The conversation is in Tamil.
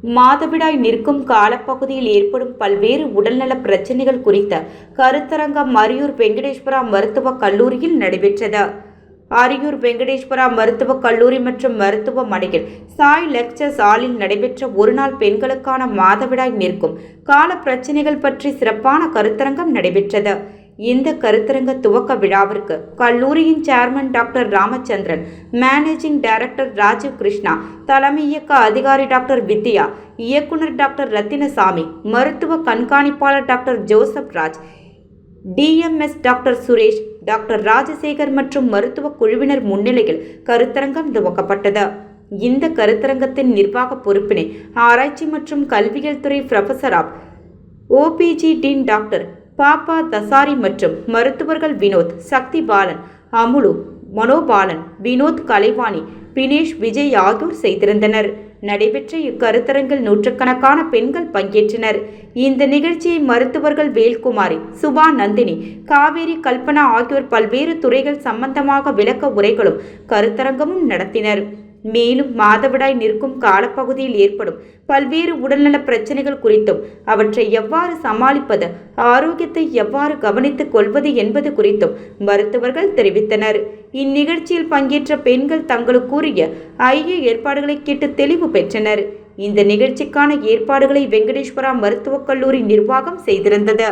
மாதவிடாய் நிற்கும் காலப்பகுதியில் ஏற்படும் பல்வேறு உடல்நல பிரச்சினைகள் குறித்த கருத்தரங்கம் அரியூர் வெங்கடேஸ்வரா மருத்துவக் கல்லூரியில் நடைபெற்றது. அரியூர் வெங்கடேஸ்வரா மருத்துவக் கல்லூரி மற்றும் மருத்துவமனையில் சாய் லெக்சர்ஸ் ஹாலில் நடைபெற்ற ஒருநாள் பெண்களுக்கான மாதவிடாய் நிற்கும் கால பிரச்சினைகள் பற்றி சிறப்பான கருத்தரங்கம் நடைபெற்றது. இந்த கருத்தரங்க துவக்க விழாவிற்கு கல்லூரியின் chairman doctor Ramachandran, managing director Rajiv Krishna, தலைமை இயக்க அதிகாரி டாக்டர் வித்யா, இயக்குனர் டாக்டர் ரத்தினசாமி, மருத்துவ கண்காணிப்பாளர் doctor Joseph Raj, DMS doctor Suresh, doctor Rajasekar மற்றும் மருத்துவ குழுவினர் முன்னிலையில் கருத்தரங்கம் துவக்கப்பட்டது. இந்த கருத்தரங்கத்தின் நிர்வாக பொறுப்பினை ஆராய்ச்சி மற்றும் கல்வியியல் துறை professor of OBG dean doctor Pappa Dasari மற்றும் மருத்துவர்கள் வினோத், சக்தி பாலன், அமுலு, மனோபாலன், வினோத் கலைவாணி, பினேஷ் விஜய் ஆகியோர் செய்திருந்தனர். நடைபெற்ற இக்கருத்தரங்கில் நூற்றுக்கணக்கான பெண்கள் பங்கேற்றனர். இந்த நிகழ்ச்சியை மருத்துவர்கள் வேல்குமாரி, சுபா நந்தினி, காவேரி, கல்பனா ஆகியோர் பல்வேறு துறைகள் சம்பந்தமாக விளக்க உரைகளும் கருத்தரங்கமும் நடத்தினர். மேலும் மாதவிடாய் நிற்கும் காலப்பகுதியில் ஏற்படும் பல்வேறு உடல்நல பிரச்சனைகள் குறித்தும் அவற்றை எவ்வாறு சமாளிப்பது, ஆரோக்கியத்தை எவ்வாறு கவனித்துக் கொள்வது என்பது குறித்தும் மருத்துவர்கள் தெரிவித்தனர். இந்நிகழ்ச்சியில் பங்கேற்ற பெண்கள் தங்களுக்குரிய ஏற்பாடுகளை கேட்டு தெளிவு பெற்றனர். இந்த நிகழ்ச்சிக்கான ஏற்பாடுகளை வெங்கடேஸ்வரா மருத்துவக் கல்லூரி நிர்வாகம் செய்திருந்தது.